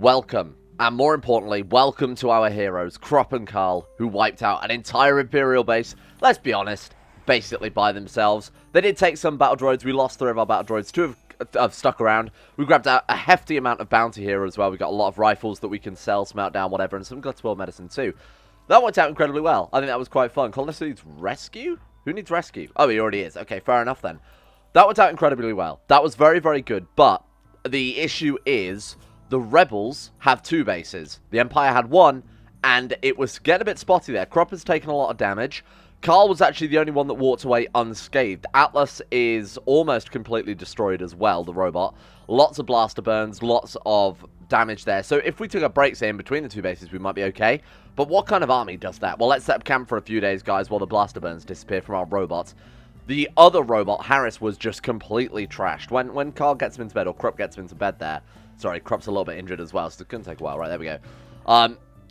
Welcome, and more importantly, welcome to our heroes, Krup and Karl, who wiped out an entire Imperial base, let's be honest, basically by themselves. They did take some battle droids, we lost 3 of our battle droids, 2 have stuck around. We grabbed out a hefty amount of bounty here as well. We got a lot of rifles that we can sell, smelt down, whatever, and some glitterworld medicine too. That worked out incredibly well. I think that was quite fun. Colonist needs rescue? Who needs rescue? Oh, he already is. Okay, fair enough then. That worked out incredibly well. That was very, very good, but the issue is the rebels have 2 bases. The Empire had 1, and it was getting a bit spotty there. Krup has taken a lot of damage. Karl was actually the only one that walked away unscathed. Atlas is almost completely destroyed as well, the robot. Lots of blaster burns, lots of damage there. So if we took a break, say, in between the 2 bases, we might be okay. But what kind of army does that? Well, let's set up camp for a few days, guys, while the blaster burns disappear from our robots. The other robot, Harris, was just completely trashed. When Karl gets him into bed, or Krup gets him into bed there, sorry, Krup's a little bit injured as well, so it couldn't take a while. Right, there we go.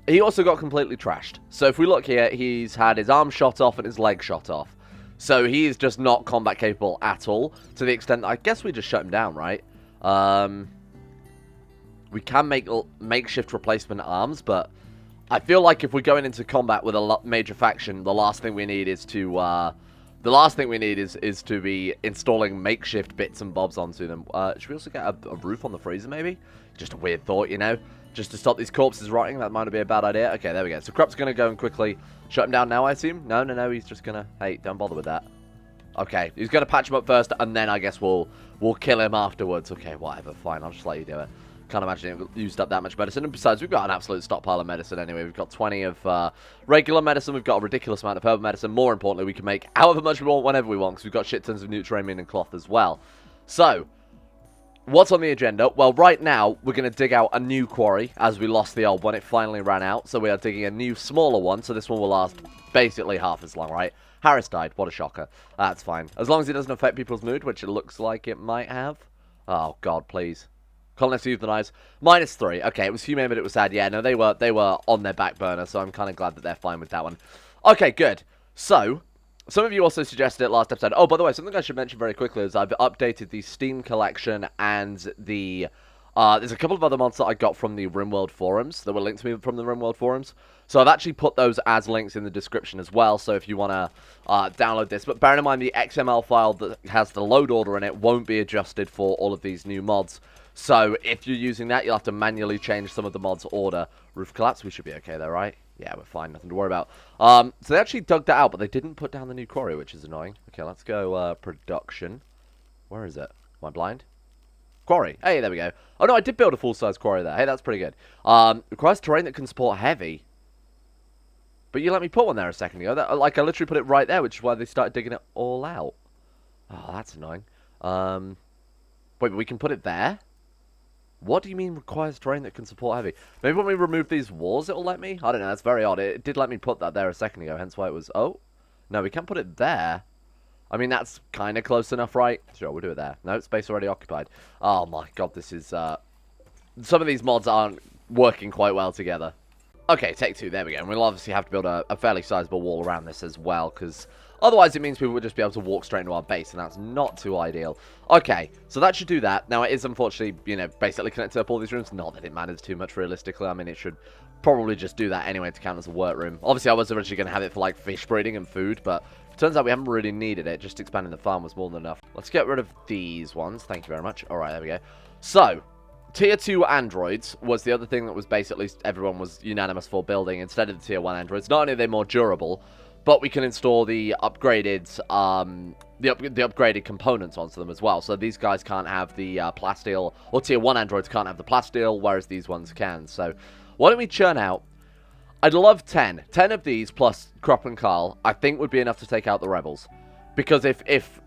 He also got completely trashed. So if we look here, he's had his arm shot off and his leg shot off. So he is just not combat capable at all, to the extent that I guess we just shut him down, right? We can make makeshift replacement arms, but I feel like if we're going into combat with a major faction, the last thing we need is to is to be installing makeshift bits and bobs onto them. Should we also get a roof on the freezer, maybe? Just a weird thought, you know? Just to stop these corpses rotting, that might be a bad idea. Okay, there we go. So Krup's going to go and quickly shut him down now, I assume? No, he's just going to... Hey, don't bother with that. Okay, he's going to patch him up first, and then I guess we'll kill him afterwards. Okay, whatever, fine, I'll just let you do it. Can't imagine it used up that much medicine. And besides, we've got an absolute stockpile of medicine anyway. We've got 20 of regular medicine. We've got a ridiculous amount of herbal medicine. More importantly, we can make however much we want whenever we want, because we've got shit tons of Nutramium and cloth as well. So, what's on the agenda? Well, right now, we're going to dig out a new quarry, as we lost the old one. It finally ran out, so we are digging a new, smaller one. So this one will last basically half as long, right? Harris died. What a shocker. That's fine. As long as it doesn't affect people's mood, which it looks like it might have. Oh, God, please. Colonists euthanized. -3. Okay, it was humane, but it was sad. Yeah, no, they were on their back burner, so I'm kind of glad that they're fine with that one. Okay, good. So, some of you also suggested it last episode. Oh, by the way, something I should mention very quickly is I've updated the Steam collection and the... there's a couple of other mods that I got from the Rimworld forums that were linked to me from the Rimworld forums. So I've actually put those as links in the description as well, so if you want to download this. But bear in mind, the XML file that has the load order in it won't be adjusted for all of these new mods. So if you're using that, you'll have to manually change some of the mods' order. Roof collapse, we should be okay there, right? Yeah, we're fine, nothing to worry about. So they actually dug that out, but they didn't put down the new quarry, which is annoying. Okay, let's go production. Where is it? Am I blind? Quarry. Hey, there we go. Oh, no, I did build a full-size quarry there. Hey, that's pretty good. Requires terrain that can support heavy. But you let me put one there a second ago. I literally put it right there, which is why they started digging it all out. Oh, that's annoying. Wait, but we can put it there? What do you mean requires terrain that can support heavy? Maybe when we remove these walls, it'll let me? I don't know, that's very odd. It did let me put that there a second ago, hence why it was... Oh, no, we can't put it there. I mean, that's kind of close enough, right? Sure, we'll do it there. No, space already occupied. Oh my god, this is... Some of these mods aren't working quite well together. Okay, take 2, there we go. And we'll obviously have to build a fairly sizable wall around this as well, because... Otherwise, it means people would just be able to walk straight into our base, and that's not too ideal. Okay, so that should do that. Now, it is unfortunately, you know, basically connected up all these rooms. Not that it matters too much, realistically. I mean, it should probably just do that anyway to count as a workroom. Obviously, I was originally going to have it for, like, fish breeding and food, but it turns out we haven't really needed it. Just expanding the farm was more than enough. Let's get rid of these ones. Thank you very much. All right, there we go. So... Tier 2 androids was the other thing that was basically everyone was unanimous for building instead of the Tier 1 androids. Not only are they more durable, but we can install the upgraded upgraded components onto them as well. So these guys can't have the plasteel, or Tier 1 androids can't have the plasteel, whereas these ones can. So why don't we churn out... I'd love 10. 10 of these plus Krup and Karl, I think would be enough to take out the rebels. Because if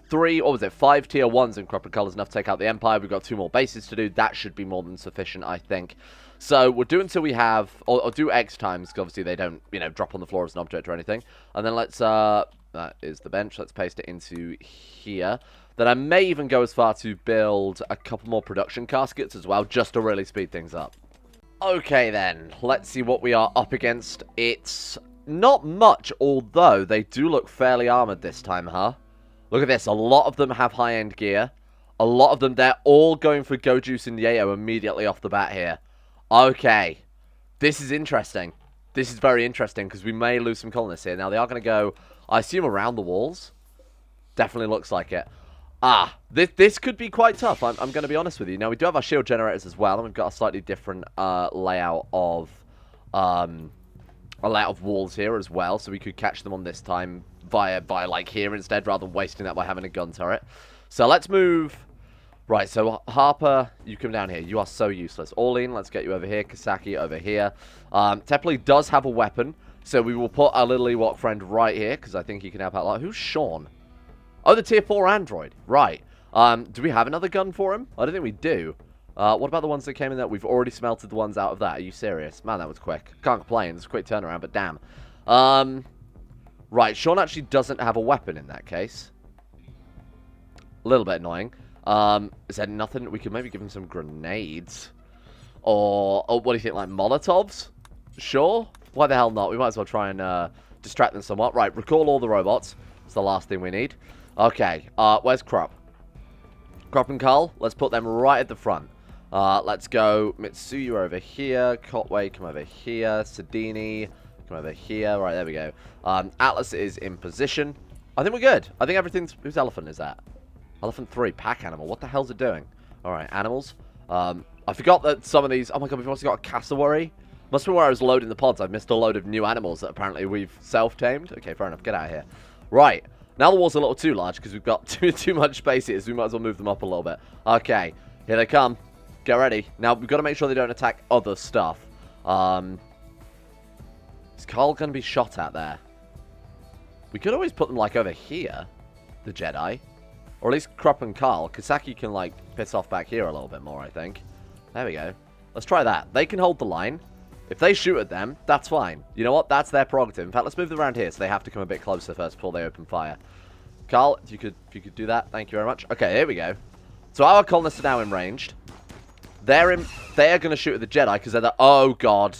3, or was it 5 Tier 1s in Krup and Karl is enough to take out the Empire, we've got 2 more bases to do, that should be more than sufficient, I think. So we'll do until we have, or do X times, because obviously they don't, you know, drop on the floor as an object or anything. And then let's, that is the bench, let's paste it into here. Then I may even go as far to build a couple more production caskets as well, just to really speed things up. Okay then, let's see what we are up against. It's not much, although they do look fairly armored this time, huh? Look at this, a lot of them have high-end gear. A lot of them, they're all going for Go Juice and Yayo immediately off the bat here. Okay. This is interesting. This is very interesting, because we may lose some colonists here. Now, they are going to go, I assume, around the walls. Definitely looks like it. This could be quite tough. I'm going to be honest with you. Now, we do have our shield generators as well, and we've got a slightly different layout of walls here as well, so we could catch them on this time via like here instead, rather than wasting that by having a gun turret. So let's move. Right, so Harper, you come down here. You are so useless. Orlean, let's get you over here. Kasaki over here. Tepley does have a weapon, so we will put our little Ewok friend right here, because I think he can help out a lot. Who's Sean? Oh, the tier 4 android. Right. Do we have another gun for him? I don't think we do. What about the ones that came in there? We've already smelted the ones out of that. Are you serious? Man, that was quick. Can't complain. It's a quick turnaround, but damn. Right, Sean actually doesn't have a weapon in that case. A little bit annoying. Is there nothing? We could maybe give him some grenades. Or what do you think, like Molotovs? Sure. Why the hell not? We might as well try and distract them somewhat. Right, recall all the robots. It's the last thing we need. Okay, where's Krup? Krup and Carl, let's put them right at the front. Let's go Mitsuyu over here. Kotway, come over here. Sedini, come over here. Right, there we go. Atlas is in position. I think we're good. I think everything's... Whose elephant is that? Elephant 3, pack animal. What the hell's it doing? Alright, animals. I forgot that some of these... Oh my god, we've also got a cassowary. Must be where I was loading the pods. I've missed a load of new animals that apparently we've self-tamed. Okay, fair enough. Get out of here. Right. Now the wall's a little too large because we've got too much space here, so we might as well move them up a little bit. Okay. Here they come. Get ready. Now, we've got to make sure they don't attack other stuff. Is Carl going to be shot at there? We could always put them, like, over here. The Jedi. Or at least Krup and Carl. Kasaki can, like, piss off back here a little bit more, I think. There we go. Let's try that. They can hold the line. If they shoot at them, that's fine. You know what? That's their prerogative. In fact, let's move them around here so they have to come a bit closer first before they open fire. Carl, if you could do that. Thank you very much. Okay, here we go. So our colonists are now in ranged. They're going to shoot at the Jedi because they're the... Oh, God.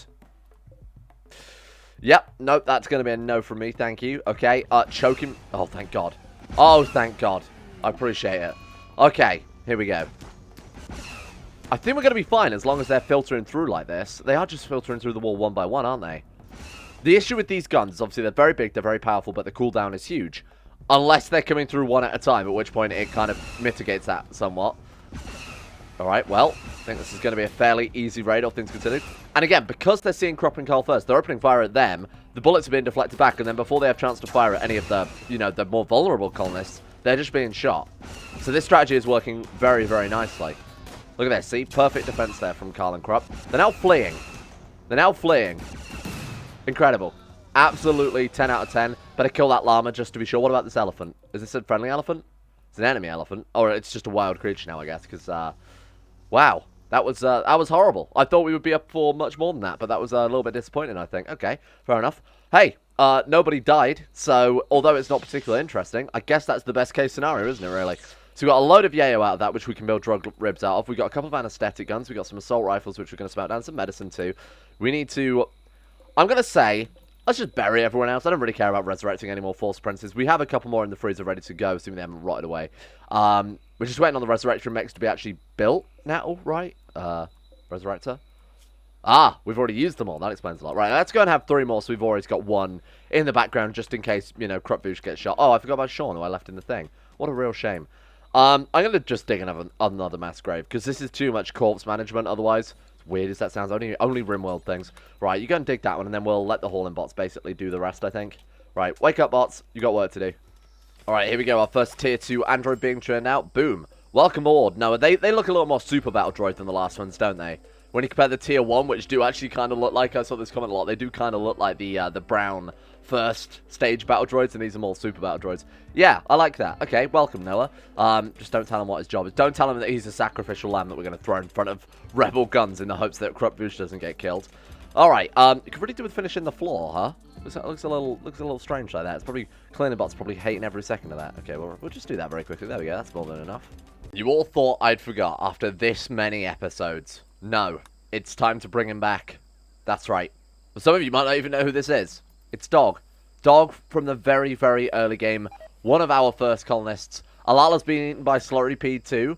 Yep. Nope, that's going to be a no from me. Thank you. Okay. Choke him. Oh, thank God. Oh, thank God. I appreciate it. Okay. Here we go. I think we're going to be fine as long as they're filtering through like this. They are just filtering through the wall one by one, aren't they? The issue with these guns is obviously they're very big, they're very powerful, but the cooldown is huge. Unless they're coming through one at a time, at which point it kind of mitigates that somewhat. Alright, well, I think this is going to be a fairly easy raid, all things considered. And again, because they're seeing Krup and Carl first, they're opening fire at them, the bullets are being deflected back, and then before they have a chance to fire at any of the, you know, the more vulnerable colonists, they're just being shot. So this strategy is working very, very nicely. Look at this, see? Perfect defense there from Carl and Krup. They're now fleeing. They're now fleeing. Incredible. Absolutely 10 out of 10. Better kill that llama just to be sure. What about this elephant? Is this a friendly elephant? It's an enemy elephant. Or it's just a wild creature now, I guess. Because, wow. That was horrible. I thought we would be up for much more than that. But that was a little bit disappointing, I think. Okay, fair enough. Hey, nobody died. So, although it's not particularly interesting, I guess that's the best case scenario, isn't it, really? So we've got a load of yayo out of that, which we can build drug ribs out of. We've got a couple of anesthetic guns. We've got some assault rifles, which we're going to smelt down. Some medicine, too. We need to... I'm going to say... Let's just bury everyone else. I don't really care about resurrecting any more false apprentices. We have a couple more in the freezer ready to go, assuming they haven't rotted away. We're just waiting on the resurrection mix to be actually built now, right? Resurrector. Ah, we've already used them all. That explains a lot. Right, let's go and have 3 more, so we've always got 1 in the background, just in case, you know, Krup Voosh gets shot. Oh, I forgot about Sean, who I left in the thing. What a real shame. I'm going to just dig another mass grave, because this is too much corpse management otherwise. As weird as that sounds, only Rimworld things. Right, you go and dig that one, and then we'll let the hauling bots basically do the rest, I think. Right, wake up, bots. You got work to do. Alright, here we go. Our first tier 2 android being churned out. Boom. Welcome aboard. No, they look a little more super battle droid than the last ones, don't they? When you compare the tier 1, which do actually kind of look like, I saw this comment a lot, they do kind of look like the brown first stage battle droids, and these are more super battle droids. Yeah, I like that. Okay, welcome, Noah. Just don't tell him what his job is. Don't tell him that he's a sacrificial lamb that we're going to throw in front of rebel guns in the hopes that Krup Voosh doesn't get killed. Alright, you could really do with finishing the floor, huh? Looks a little strange like that. It's probably, cleaning bots probably hating every second of that. Okay, well, we'll just do that very quickly. There we go, that's more than enough. You all thought I'd forgot after this many episodes. No, it's time to bring him back. That's right. But some of you might not even know who this is. It's Dog. Dog from the very, very early game. One of our first colonists. Alala's been eaten by Slurry P too.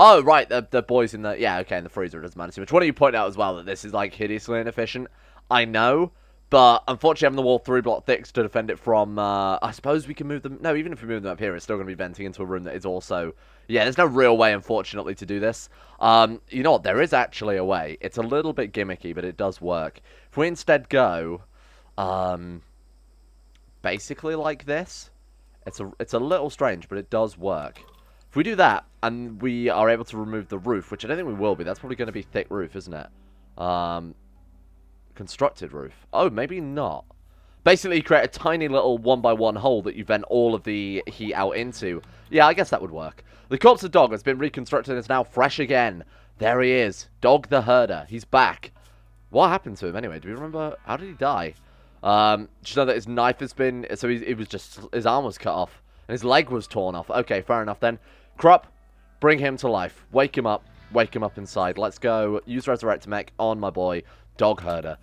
Oh, right, the boys in the... Yeah, okay, in the freezer, it doesn't matter too much. Why don't you point out as well that this is, like, hideously inefficient? I know, but unfortunately having the wall 3-block thick to defend it from... I suppose we can move them... No, even if we move them up here, it's still going to be venting into a room that is also... Yeah, there's no real way, unfortunately, to do this. You know what? There is actually a way. It's a little bit gimmicky, but it does work. If we instead go... basically like this... It's a little strange, but it does work. If we do that, and we are able to remove the roof, which I don't think we will be. That's probably going to be thick roof, isn't it? Constructed roof. Oh, maybe not. Basically, you create a tiny little 1x1 hole that you vent all of the heat out into. Yeah, I guess that would work. The corpse of Dog has been reconstructed and is now fresh again. There he is. Dog the herder. He's back. What happened to him anyway? Do we remember? How did he die? Just know that his knife has been... So it was just... His arm was cut off. And his leg was torn off. Okay, fair enough then. Krup, bring him to life. Wake him up. Wake him up inside. Let's go. Use Resurrect Mech on my boy, Dog Herder.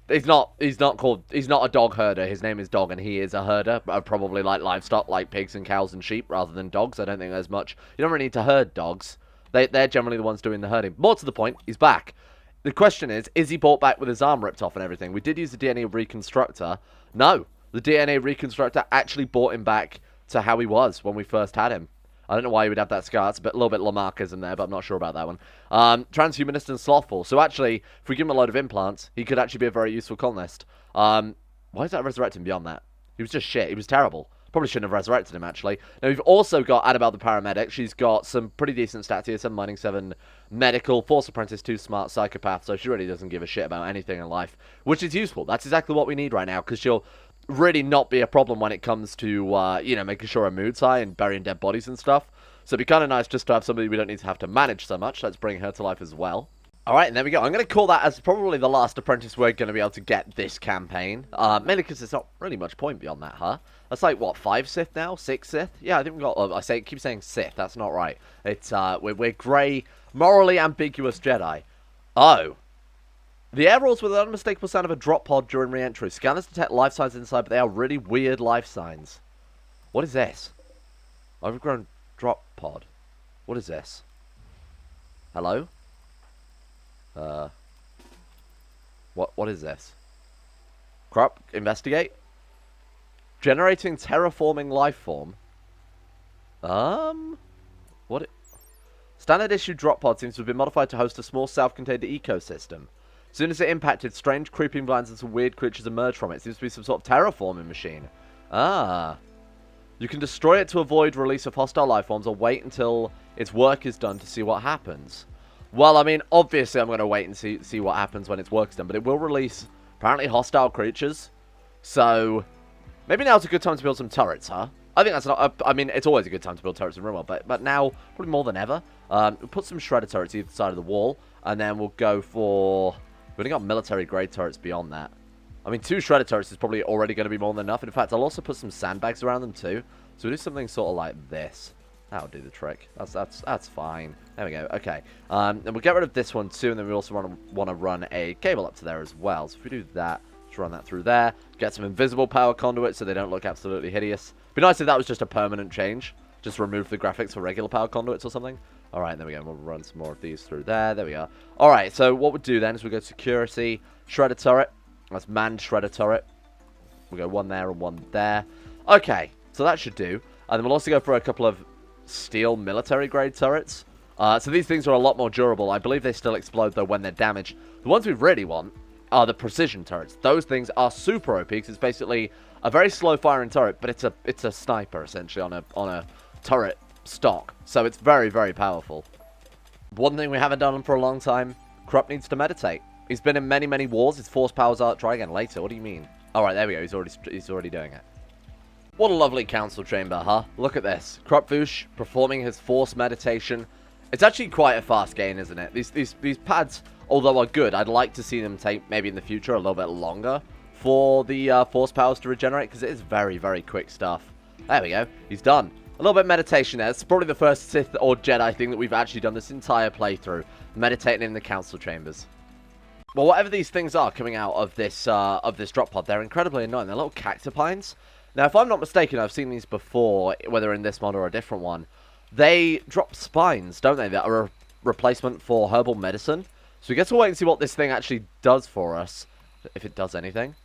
He's not a dog herder. His name is Dog, and he is a herder. Probably like livestock, like pigs and cows and sheep, rather than dogs. I don't think there's much. You don't really need to herd dogs. They're generally the ones doing the herding. More to the point, he's back. The question is he brought back with his arm ripped off and everything? We did use the DNA Reconstructor. No, the DNA Reconstructor actually brought him back to how he was when we first had him. I don't know why he would have that scar. It's a little bit Lamarckism there, but I'm not sure about that one. Transhumanist and Slothful. So actually, if we give him a load of implants, he could actually be a very useful colonist. Why is that resurrecting beyond that? He was just shit. He was terrible. Probably shouldn't have resurrected him, actually. Now, we've also got Annabelle the Paramedic. She's got some pretty decent stats here. 7 mining, 7 medical, Force Apprentice, 2 smart, psychopath. So she really doesn't give a shit about anything in life, which is useful. That's exactly what we need right now, because she'll really not be a problem when it comes to, you know, making sure our mood's high and burying dead bodies and stuff. So it'd be kind of nice just to have somebody we don't need to have to manage so much. Let's bring her to life as well. Alright, and there we go. I'm going to call that as probably the last apprentice we're going to be able to get this campaign. Mainly because there's not really much point beyond that, huh? That's like, what, 5 Sith now? 6 Sith? Yeah, I think we've got... keep saying Sith. That's not right. It's, we're grey, morally ambiguous Jedi. Oh. The air rolls with an unmistakable sound of a drop pod during re-entry. Scanners detect life signs inside, but they are really weird life signs. What is this? Overgrown drop pod. What is this? Hello? What is this? Krup, investigate. Generating terraforming life form. What? Standard issue drop pod seems to have been modified to host a small self-contained ecosystem. As soon as it impacted, strange creeping vines and some weird creatures emerged from it. It seems to be some sort of terraforming machine. Ah. You can destroy it to avoid release of hostile life forms or wait until its work is done to see what happens. Well, I mean, obviously I'm going to wait and see what happens when its work's done, but it will release apparently hostile creatures. So, maybe now's a good time to build some turrets, huh? I think that's not... I mean, it's always a good time to build turrets in Rimworld, but now, probably more than ever. We'll put some shredder turrets either side of the wall, and then we'll go for... We've only got military-grade turrets beyond that. I mean, 2 shredder turrets is probably already going to be more than enough. In fact, I'll also put some sandbags around them too. So we'll do something sort of like this. That'll do the trick. That's fine. There we go. Okay. And we'll get rid of this one too, and then we also want to run a cable up to there as well. So if we do that, just run that through there. Get some invisible power conduits so they don't look absolutely hideous. Be nice if that was just a permanent change. Just remove the graphics for regular power conduits or something. Alright, there we go. We'll run some more of these through there. There we are. Alright, so what we'll do then is we'll go to security, shredder turret. That's manned shredder turret. We'll go 1 there and 1 there. Okay, so that should do. And then we'll also go for a couple of steel military grade turrets. So these things are a lot more durable. I believe they still explode though when they're damaged. The ones we really want are the precision turrets. Those things are super OP because it's basically a very slow firing turret, but it's a sniper essentially on a turret stock. So it's very, very powerful. One thing we haven't done for a long time, Krup needs to meditate. He's been in many, many wars. His force powers are... Try again later. What do you mean? Alright, there we go. He's already doing it. What a lovely council chamber, huh? Look at this. Krup Voosh performing his force meditation. It's actually quite a fast gain, isn't it? These pads, although are good, I'd like to see them take, maybe in the future, a little bit longer for the force powers to regenerate, because it is very, very quick stuff. There we go. He's done. A little bit of meditation there. It's probably the first Sith or Jedi thing that we've actually done this entire playthrough. Meditating in the council chambers. Well, whatever these things are coming out of this drop pod, they're incredibly annoying. They're little cactipines. Now, if I'm not mistaken, I've seen these before, whether in this mod or a different one. they drop spines, don't they? That are a replacement for herbal medicine. So we get to wait and see what this thing actually does for us. If it does anything.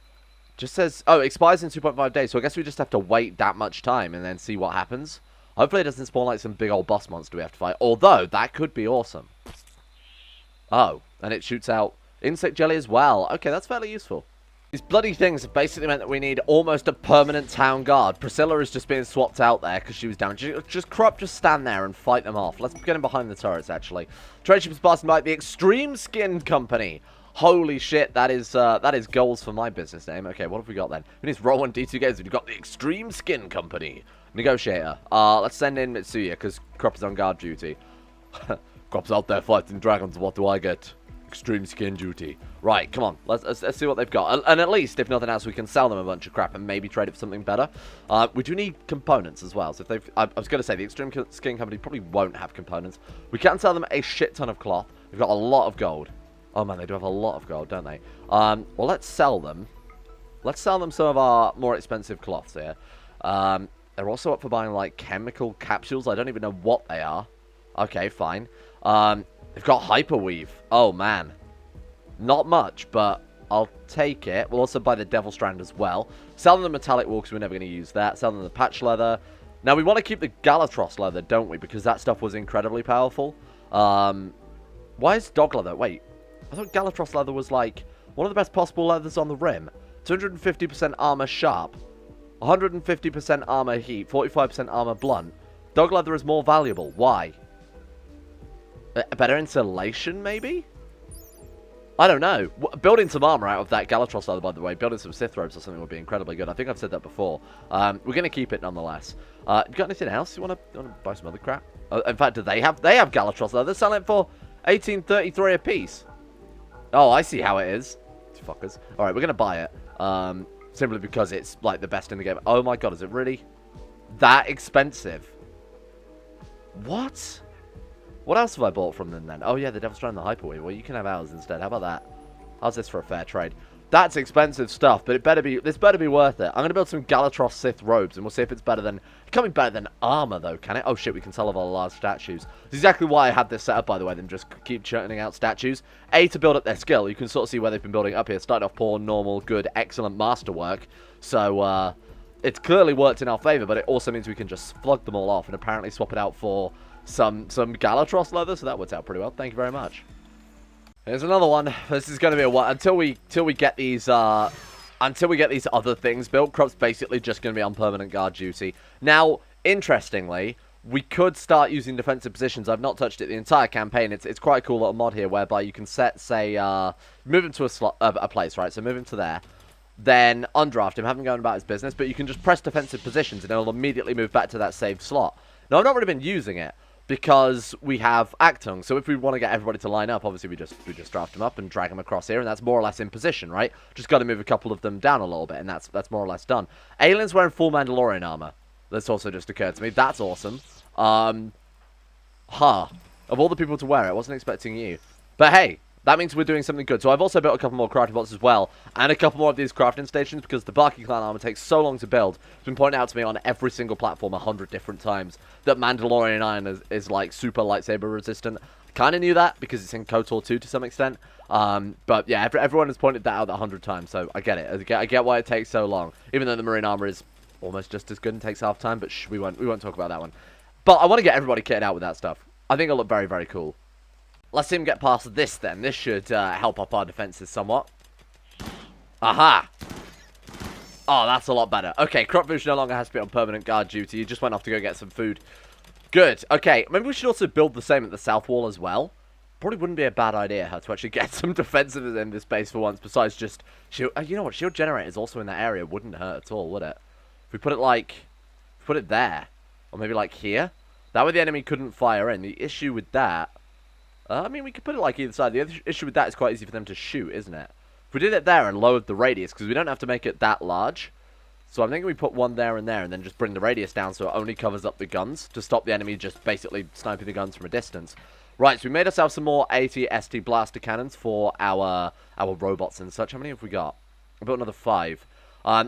Just says, oh, it expires in 2.5 days. So I guess we just have to wait that much time and then see what happens. Hopefully it doesn't spawn like some big old boss monster we have to fight. Although, that could be awesome. Oh, and it shoots out insect jelly as well. Okay, that's fairly useful. These bloody things have basically meant that we need almost a permanent town guard. Priscilla is just being swapped out there because she was down. Just Krup, just stand there and fight them off. Let's get him behind the turrets, actually. Trade ship is passing by the Extreme Skin Company. Holy shit, that is goals for my business name. Okay, what have we got then? Who needs roll 1 D2 games? We've got the Extreme Skin Company. Negotiator. Let's send in Mitsuya because Krup is on guard duty. Krup's out there fighting dragons. What do I get? Extreme skin duty. Right, come on. Let's see what they've got. And at least, if nothing else, we can sell them a bunch of crap and maybe trade it for something better. We do need components as well. So if they've... I was going to say, the Extreme Skin Company probably won't have components. We can sell them a shit ton of cloth. We've got a lot of gold. Oh, man, they do have a lot of gold, don't they? Well, let's sell them. Let's sell them some of our more expensive cloths here. They're also up for buying, like, chemical capsules. I don't even know what they are. Okay, fine. They've got hyperweave. Oh, man. Not much, but I'll take it. We'll also buy the Devil Strand as well. Sell them the metallic wool because we're never going to use that. Sell them the patch leather. Now, we want to keep the Galatros leather, don't we? Because that stuff was incredibly powerful. Why is dog leather? Wait. I thought Galatros leather was, like, one of the best possible leathers on the rim. 250% armor sharp. 150% armor heat. 45% armor blunt. Dog leather is more valuable. Why? Better insulation, maybe? I don't know. Building some armor out of that Galatros leather, by the way, building some Sith robes or something would be incredibly good. I think I've said that before. We're going to keep it nonetheless. You got anything else? You want to buy some other crap? In fact, do they have Galatros leather? They're selling it for 1833 a piece. Oh, I see how it is. These fuckers. Alright, we're going to buy it. Simply because it's, like, the best in the game. Oh my god, is it really that expensive? What? What else have I bought from them then? Oh yeah, the Devil's Strand and the Hyperweave. Well, you can have ours instead. How about that? How's this for a fair trade? That's expensive stuff, but this better be worth it. I'm going to build some Galatros Sith robes, and we'll see if it's better than... It can't be better than armor, though, can it? Oh shit, we can sell off our large statues. That's exactly why I had this set up, by the way, then just keep churning out statues. A, to build up their skill. You can sort of see where they've been building up here. Starting off poor, normal, good, excellent masterwork. So, it's clearly worked in our favor, but it also means we can just slug them all off and apparently swap it out for... some Galatros leather, so that works out pretty well. Thank you very much. Here's another one. This is going to be a while until we get these other things built. Krup's basically just going to be on permanent guard duty. Now, interestingly, we could start using defensive positions. I've not touched it the entire campaign. It's quite a cool little mod here whereby you can set, say, move him to a place, right? So move him to there. Then undraft him, have him going about his business, but you can just press defensive positions and it'll immediately move back to that saved slot. Now, I've not really been using it because we have Actung. So if we want to get everybody to line up, obviously we just draft them up and drag them across here, and that's more or less in position, right? Just got to move a couple of them down a little bit, and that's more or less done. Alien's wearing full Mandalorian armor. That's also just occurred to me. That's awesome. Of all the people to wear it, I wasn't expecting you. But hey, that means we're doing something good. So I've also built a couple more crafting bots as well, and a couple more of these crafting stations, because the Baki clan armor takes so long to build. It's been pointed out to me on every single platform 100 different times that Mandalorian iron is like super lightsaber resistant. Kind of knew that because it's in KOTOR 2 to some extent. But yeah, everyone has pointed that out 100 times, so I get it. I get why it takes so long, even though the marine armor is almost just as good and takes half time. But shh, we won't talk about that one. But I want to get everybody kitted out with that stuff. I think it'll look very, very cool. Let's see him get past this then. This should help up our defenses somewhat. Aha! Oh, that's a lot better. Okay, Krup Voosh no longer has to be on permanent guard duty. He just went off to go get some food. Good. Okay, maybe we should also build the same at the south wall as well. Probably wouldn't be a bad idea how to actually get some defensive in this base for once, besides just... Shield, you know what? Shield generators also in that area wouldn't hurt at all, would it? If we put it like... Put it there. Or maybe like here. That way the enemy couldn't fire in. The issue with that... I mean, we could put it like either side. The other issue with that is quite easy for them to shoot, isn't it? If we did it there and lowered the radius, because we don't have to make it that large. So I'm thinking we put one there, and then just bring the radius down so it only covers up the guns to stop the enemy just basically sniping the guns from a distance. Right, so we made ourselves some more AT-ST blaster cannons for our robots and such. How many have we got? I built another 5.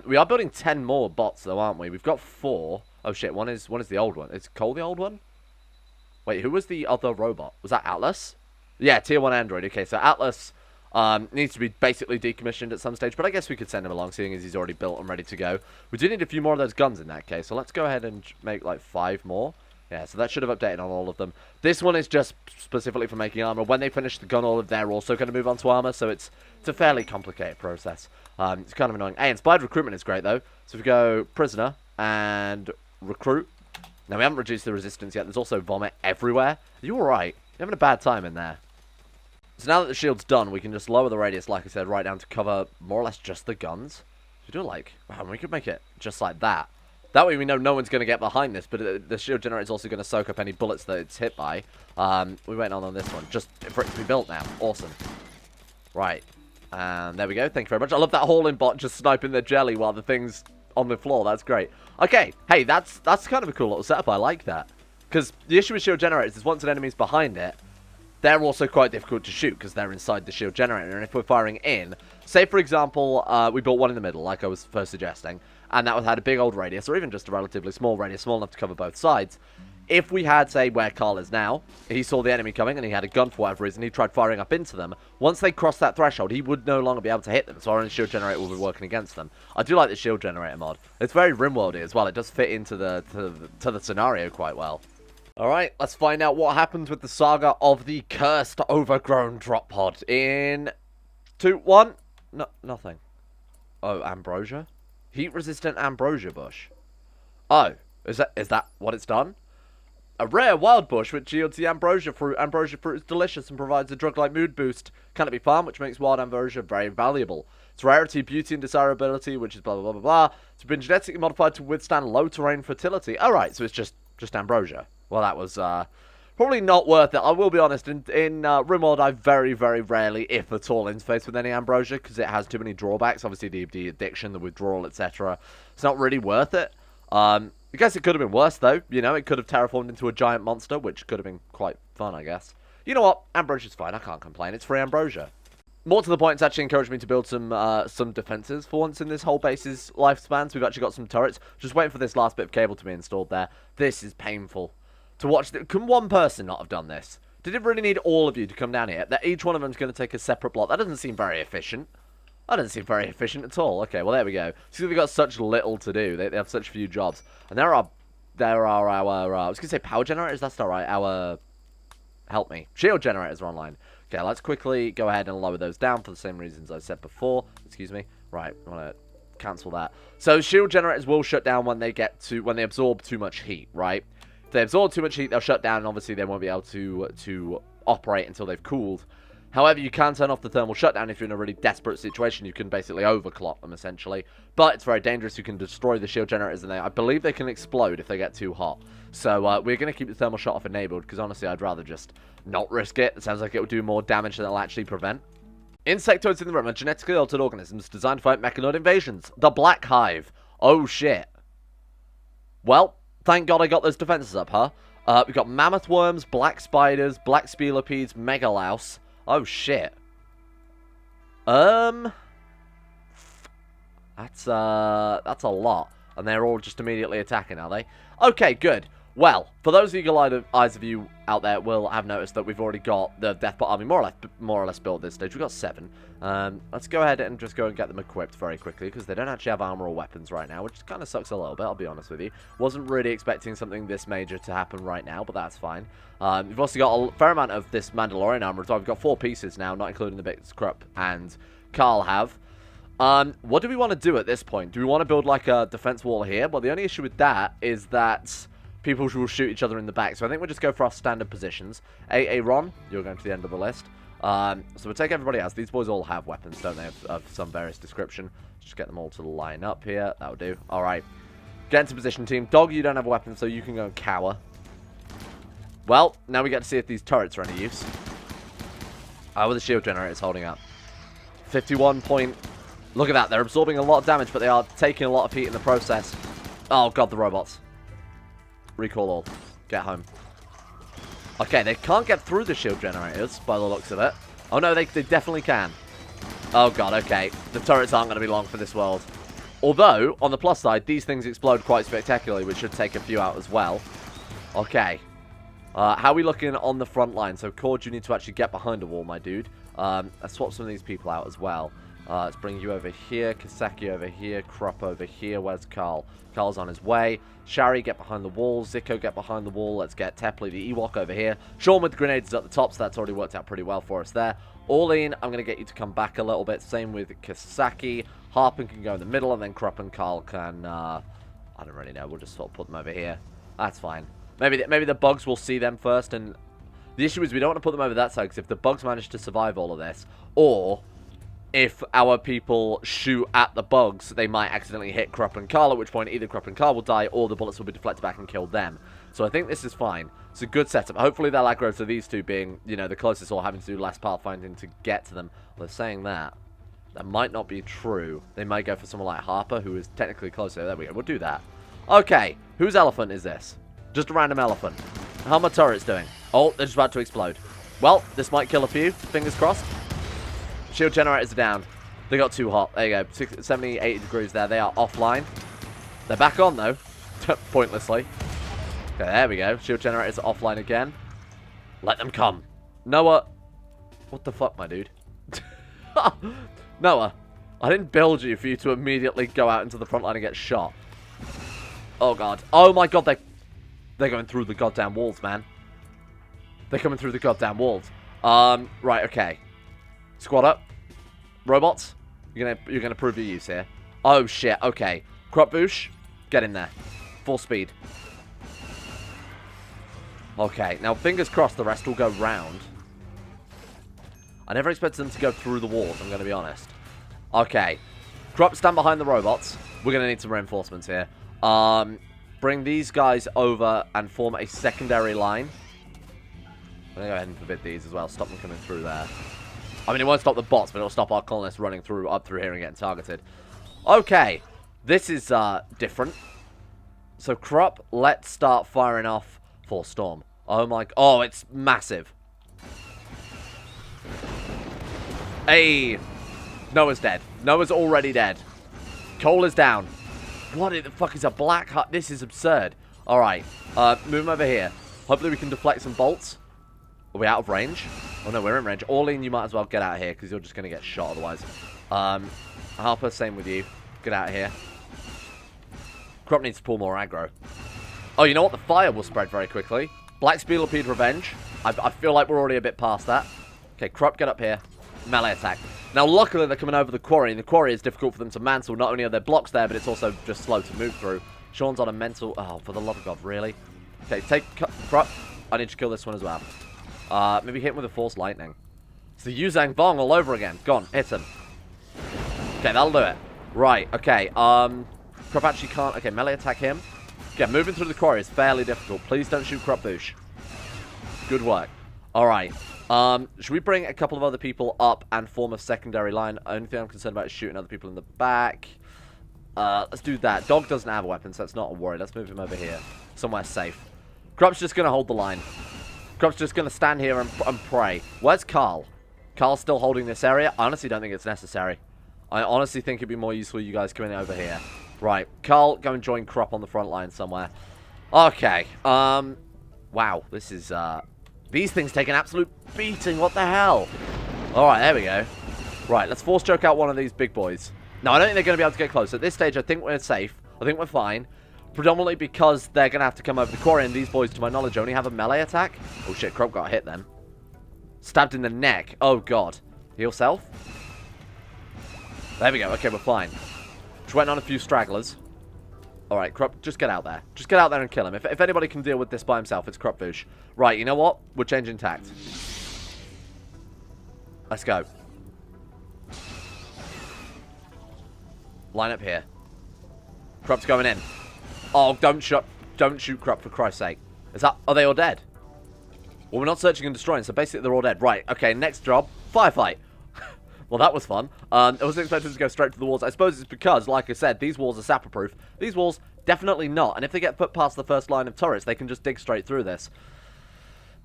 We are building 10 more bots though, aren't we? We've got 4. Oh shit, one is the old one. Is Cole the old one? Wait, who was the other robot? Was that Atlas? Yeah, tier 1 android. Okay, so Atlas needs to be basically decommissioned at some stage, but I guess we could send him along, seeing as he's already built and ready to go. We do need a few more of those guns in that case, so let's go ahead and make like 5 more. Yeah, so that should have updated on all of them. This one is just specifically for making armor. When they finish the gun order, they're also going to move on to armor, so it's a fairly complicated process. It's kind of annoying. Hey, inspired recruitment is great, though. So if we go prisoner and recruit. Now, we haven't reduced the resistance yet. There's also vomit everywhere. Are you alright? You're having a bad time in there. So now that the shield's done, we can just lower the radius, like I said, right down to cover more or less just the guns. So we do like, wow, we could make it just like that. That way we know no one's going to get behind this, but the shield generator is also going to soak up any bullets that it's hit by. We went on this one, just for it to be built now. Awesome. Right. And there we go. Thank you very much. I love that hauling bot just sniping the jelly while the thing's on the floor. That's great. Okay. Hey, that's kind of a cool little setup. I like that. Because the issue with shield generators is once an enemy's behind it, they're also quite difficult to shoot because they're inside the shield generator. And if we're firing in, say for example, we built one in the middle, like I was first suggesting, and that had a big old radius, or even just a relatively small radius, small enough to cover both sides. If we had, say, where Carl is now, he saw the enemy coming and he had a gun for whatever reason, he tried firing up into them. Once they crossed that threshold, he would no longer be able to hit them, so our own shield generator will be working against them. I do like the shield generator mod. It's very Rimworldy as well. It does fit into to the scenario quite well. Alright, let's find out what happens with the saga of the cursed overgrown drop pod in 2, 1. No, nothing. Oh, ambrosia? Heat-resistant ambrosia bush. Oh, is that what it's done? A rare wild bush which yields the ambrosia fruit. Ambrosia fruit is delicious and provides a drug-like mood boost. Can it be farmed, which makes wild ambrosia very valuable. Its rarity, beauty, and desirability, which is blah, blah, blah, blah, blah. It's been genetically modified to withstand low terrain fertility. Alright, so it's just ambrosia. Well, that was probably not worth it. I will be honest, in Rimworld, I very, very rarely, if at all, interface with any ambrosia, because it has too many drawbacks. Obviously, the addiction, the withdrawal, etc. It's not really worth it. I guess it could have been worse, though. You know, it could have terraformed into a giant monster, which could have been quite fun, I guess. You know what? Ambrosia's fine. I can't complain. It's free ambrosia. More to the point, it's actually encouraged me to build some defenses for once in this whole base's lifespan. So we've actually got some turrets. Just waiting for this last bit of cable to be installed there. This is painful. To watch, can one person not have done this? Did it really need all of you to come down here? That each one of them is going to take a separate block. That doesn't seem very efficient. That doesn't seem very efficient at all. Okay, well there we go. See, they've got such little to do. They have such few jobs. And there are our I was going to say power generators. That's not right. Our help me. Shield generators are online. Okay, let's quickly go ahead and lower those down for the same reasons I said before. Excuse me. Right, I want to cancel that. So shield generators will shut down when they absorb too much heat, right? If they absorb too much heat, they'll shut down, and obviously they won't be able to operate until they've cooled. However, you can turn off the thermal shutdown if you're in a really desperate situation. You can basically overclock them, essentially. But it's very dangerous. You can destroy the shield generators, and I believe they can explode if they get too hot. So we're going to keep the thermal shut off enabled, because honestly, I'd rather just not risk it. It sounds like it will do more damage than it'll actually prevent. Insectoids in the room are genetically altered organisms designed to fight mechanoid invasions. The Black Hive. Oh, shit. Well, thank God I got those defenses up, huh? We've got mammoth worms, black spiders, black speleopedes, megalouse. Oh, shit. That's a lot. And they're all just immediately attacking, are they? Okay, good. Well, for those eagle-eyed eyes of you out there will have noticed that we've already got the Deathbot army more or less built at this stage. We've got 7. Let's go ahead and just go and get them equipped very quickly, because they don't actually have armor or weapons right now, which kind of sucks a little bit, I'll be honest with you. Wasn't really expecting something this major to happen right now, but that's fine. We've also got a fair amount of this Mandalorian armor as well. We've got 4 pieces now, not including the bits Krup and Carl have. What do we want to do at this point? Do we want to build like a defense wall here? Well, the only issue with that is that people will shoot each other in the back. So I think we'll just go for our standard positions. Ron, you're going to the end of the list. So we'll take everybody else. These boys all have weapons, don't they, of some various description. Just get them all to line up here. That'll do. All right. Get into position, team. Dog, you don't have a weapon, so you can go and cower. Well, now we get to see if these turrets are any use. How are the shield generators holding up? 51 point... Look at that. They're absorbing a lot of damage, but they are taking a lot of heat in the process. Oh, God, the robots. Recall all. Get home. Okay, they can't get through the shield generators by the looks of it. Oh, no, they definitely can. Oh, God, okay. The turrets aren't going to be long for this world. Although, on the plus side, these things explode quite spectacularly, which should take a few out as well. Okay. How are we looking on the front line? So, Cord, you need to actually get behind a wall, my dude. Let's swap some of these people out as well. Let's bring you over here. Kaseki over here. Krup over here. Where's Carl? Carl's on his way. Shari, get behind the wall. Ziko, get behind the wall. Let's get Tepley, the Ewok, over here. Sean with the grenades at the top, so that's already worked out pretty well for us there. Orlean, I'm going to get you to come back a little bit. Same with Kaseki. Harpin can go in the middle, and then Krup and Carl can... I don't really know. We'll just sort of put them over here. That's fine. Maybe the bugs will see them first, and the issue is we don't want to put them over that side, because if the bugs manage to survive all of this, or if our people shoot at the bugs, they might accidentally hit Krup and Carl, at which point either Krup and Carl will die, or the bullets will be deflected back and kill them. So I think this is fine. It's a good setup. Hopefully they'll aggro to these two being, you know, the closest, or having to do less pathfinding to get to them. Well, they're saying that. That might not be true. They might go for someone like Harper, who is technically closer. There we go. We'll do that. Okay. Whose elephant is this? Just a random elephant. How are my turrets doing? Oh, they're just about to explode. Well, this might kill a few. Fingers crossed. Shield generators are down. They got too hot. There you go. 70, 80 degrees there. They are offline. They're back on, though. Pointlessly. Okay, there we go. Shield generators are offline again. Let them come. Noah. What the fuck, my dude? Noah. I didn't build you for you to immediately go out into the front line and get shot. Oh, God. Oh, my God. They're going through the goddamn walls, man. They're coming through the goddamn walls. Right, okay. Squad up. Robots. You're gonna prove your use here. Oh, shit. Okay. Krup Voosh. Get in there. Full speed. Okay. Now, fingers crossed the rest will go round. I never expected them to go through the walls, I'm going to be honest. Okay. Krup, stand behind the robots. We're going to need some reinforcements here. Bring these guys over and form a secondary line. I'm going to go ahead and forbid these as well. Stop them coming through there. I mean, it won't stop the bots, but it'll stop our colonists running up through here and getting targeted. Okay. This is different. So, Krup, let's start firing off for Storm. Oh, my... Oh, it's massive. Hey. Noah's dead. Noah's already dead. Cole is down. What the fuck is a black hut? This is absurd. Alright. Move him over here. Hopefully we can deflect some bolts. Are we out of range? Oh, no, we're in range. Orlean, you might as well get out of here, because you're just going to get shot otherwise. Harper, same with you. Get out of here. Krup needs to pull more aggro. Oh, you know what? The fire will spread very quickly. Black Speedlepede Revenge. I feel like we're already a bit past that. Okay, Krup, get up here. Melee attack. Now, luckily, they're coming over the quarry, and the quarry is difficult for them to mantle. Not only are there blocks there, but it's also just slow to move through. Sean's on a mental... Oh, for the love of God, really? Okay, take... Krup. I need to kill this one as well. Maybe hit him with a Force Lightning. It's the Yuzang Vong all over again. Go on, hit him. Okay, that'll do it. Right, okay. Krup actually can't... Okay, melee attack him. Okay, moving through the quarry is fairly difficult. Please don't shoot Krup Voosh. Good work. Alright. Should we bring a couple of other people up and form a secondary line? Only thing I'm concerned about is shooting other people in the back. Let's do that. Dog doesn't have a weapon, so that's not a worry. Let's move him over here. Somewhere safe. Krup's just going to hold the line. Krup's just going to stand here and pray. Where's Carl? Carl's still holding this area? I honestly don't think it's necessary. I honestly think it'd be more useful you guys coming over here. Right. Carl, go and join Krup on the front line somewhere. Okay. Wow. This is, These things take an absolute beating. What the hell? Alright, there we go. Right, let's force choke out one of these big boys. Now, I don't think they're going to be able to get close. At this stage, I think we're safe. I think we're fine. Predominantly because they're going to have to come over the quarry, and these boys, to my knowledge, only have a melee attack. Oh, shit, Krup got hit then. Stabbed in the neck. Oh, God. Heal self. There we go. Okay, we're fine. Just went on a few stragglers. Alright, Krup, just get out there. Just get out there and kill him. If anybody can deal with this by himself, it's Krup Voosh. Right, you know what? We're changing tact. Let's go. Line up here. Krup's going in. Oh, don't shoot Krup, for Christ's sake. Are they all dead? Well, we're not searching and destroying, so basically they're all dead. Right, okay, next job. Firefight. Well, that was fun. I wasn't expecting to go straight to the walls. I suppose it's because, like I said, these walls are sapper-proof. These walls, definitely not. And if they get put past the first line of turrets, they can just dig straight through this.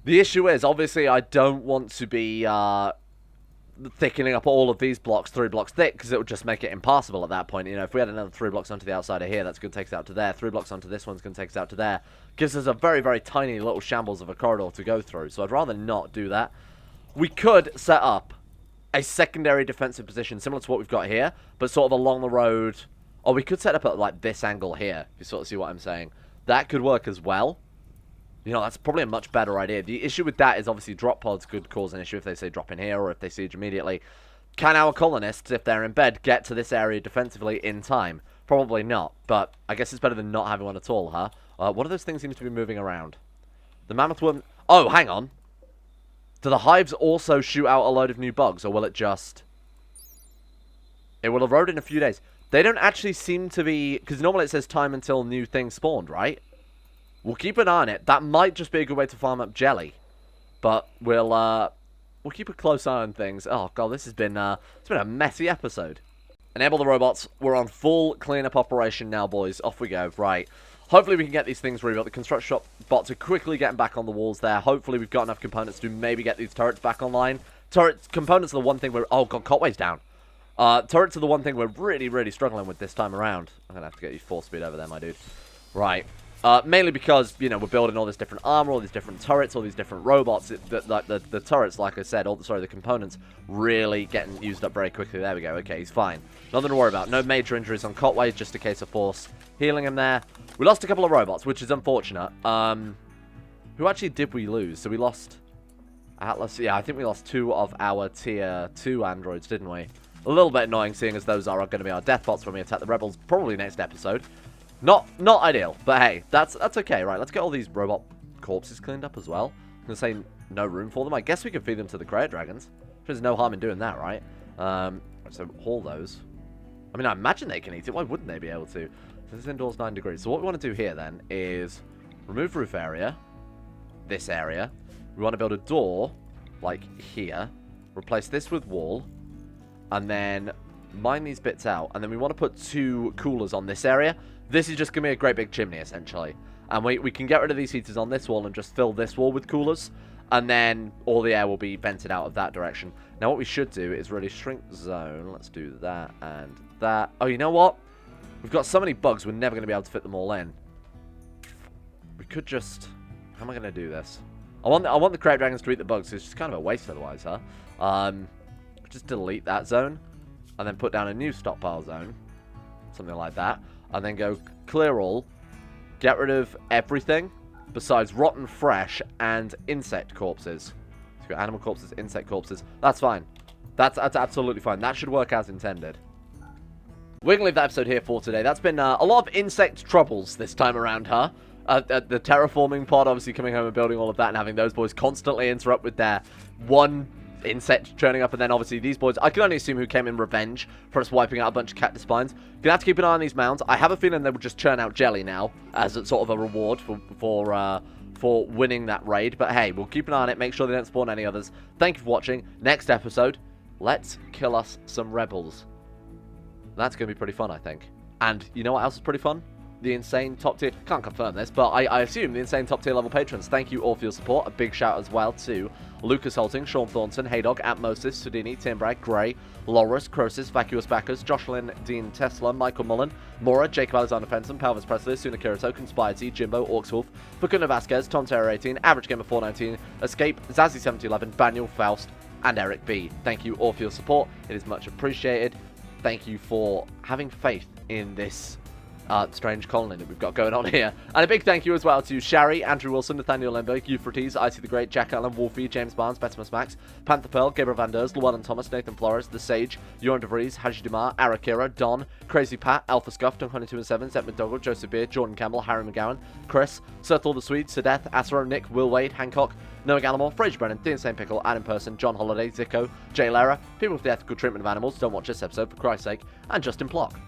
The issue is, obviously, I don't want to be thickening up all of these blocks 3 blocks thick, because it would just make it impassable at that point. You know, if we had another 3 blocks onto the outside of here, that's going to take us out to there. 3 blocks onto this one's going to take us out to there. Gives us a very, very tiny little shambles of a corridor to go through, so I'd rather not do that. We could set up a secondary defensive position, similar to what we've got here, but sort of along the road. Or we could set up at, like, this angle here, if you sort of see what I'm saying. That could work as well. You know, that's probably a much better idea. The issue with that is obviously drop pods could cause an issue if they say drop in here or if they siege immediately. Can our colonists, if they're in bed, get to this area defensively in time? Probably not, but I guess it's better than not having one at all, huh? What are those things seem to be moving around? The mammoth worm... Oh, hang on. Do the hives also shoot out a load of new bugs, or will it just... It will erode in a few days. They don't actually seem to be... Because normally it says time until new things spawned, right? We'll keep an eye on it. That might just be a good way to farm up jelly. But we'll keep a close eye on things. Oh, God, this has been, it's been a messy episode. Enable the robots. We're on full cleanup operation now, boys. Off we go. Right. Hopefully we can get these things rebuilt. The construction shop bots are quickly getting back on the walls there. Hopefully we've got enough components to maybe get these turrets back online. Components are the one thing we're... Oh, God, Cotway's down. Turrets are the one thing we're really, really struggling with this time around. I'm going to have to get you 4-speed over there, my dude. Right. Mainly because, you know, we're building all this different armor, all these different turrets, all these different robots. The turrets, like I said, the components really getting used up very quickly. There we go. Okay, he's fine. Nothing to worry about. No major injuries on Cotway, just a case of force healing him there. We lost a couple of robots, which is unfortunate. Who actually did we lose? So we lost Atlas. Yeah, I think we lost 2 of our tier 2 androids, didn't we? A little bit annoying, seeing as those are going to be our death bots when we attack the rebels, probably next episode. Not ideal, but hey, that's okay. Right, let's get all these robot corpses cleaned up as well. I'm going to say no room for them. I guess we could feed them to the crate dragons. There's no harm in doing that, right? So haul those. I mean, I imagine they can eat it. Why wouldn't they be able to? So this indoors 9 degrees. So what we want to do here then is remove roof area, this area. We want to build a door, like here. Replace this with wall, and then mine these bits out. And then we want to put 2 coolers on this area. This is just going to be a great big chimney, essentially. And we can get rid of these heaters on this wall and just fill this wall with coolers. And then all the air will be vented out of that direction. Now, what we should do is really shrink the zone. Let's do that and that. Oh, you know what? We've got so many bugs, we're never going to be able to fit them all in. We could just... How am I going to do this? I want the crate dragons to eat the bugs. It's just kind of a waste otherwise, huh? Just delete that zone. And then put down a new stockpile zone. Something like that. And then go clear all, get rid of everything besides rotten fresh and insect corpses. So you've got animal corpses, insect corpses. That's fine. That's absolutely fine. That should work as intended. We're going to leave that episode here for today. That's been a lot of insect troubles this time around, huh? The terraforming pod, obviously coming home and building all of that and having those boys constantly interrupt with their one insect churning up, and then obviously these boys, I can only assume who came in revenge for us wiping out a bunch of cactus spines. Gonna have to keep an eye on these mounds. I have a feeling they will just churn out jelly now as a sort of a reward for winning that raid, but hey, we'll keep an eye on it, make sure they don't spawn any others. Thank you for watching. Next episode, let's kill us some rebels. That's gonna be pretty fun, I think. And you know what else is pretty fun? The insane top tier, can't confirm this, but I assume the insane top tier level patrons. Thank you all for your support. A big shout as well to Lucas Holting, Sean Thornton, Haydog, Atmosis, Sudini, Tim Bragg, Gray, Loris, Croesus, Vacuous Backers, Jocelyn, Dean Tesla, Michael Mullen, Mora, Jacob Alexander Fenton, Palvis Presley, Suna Kirito, Conspiracy, Jimbo, Orcswolf, Fakuna Vasquez, Tom Terror 18, Average Gamer 419, Escape, Zazzy 7011, Baniel, Faust, and Eric B. Thank you all for your support. It is much appreciated. Thank you for having faith in this strange colony that we've got going on here. And a big thank you as well to Shari, Andrew Wilson, Nathaniel Lemberg, Euphrates, Icy the Great, Jack Allen, Wolfie, James Barnes, Betimus Max, Panther Pearl, Gabriel Van Ders, Llewellyn Thomas, Nathan Flores, The Sage, Joran DeVries, Haji Demar, Arakira, Don, Crazy Pat, Alpha Scuff, Dunk 22 and 7, Zep McDougall, Joseph Beard, Jordan Campbell, Harry McGowan, Chris, Sirthal the Swede, Sedeth, Asero, Nick, Will Wade, Hancock, Noah Gallimore, Fraser Brennan, Dean St. Pickle, Adam Person, John Holiday, Zico, Jay Lara, People with the Ethical Treatment of Animals, Don't Watch This Episode for Christ's sake, and Justin Plock.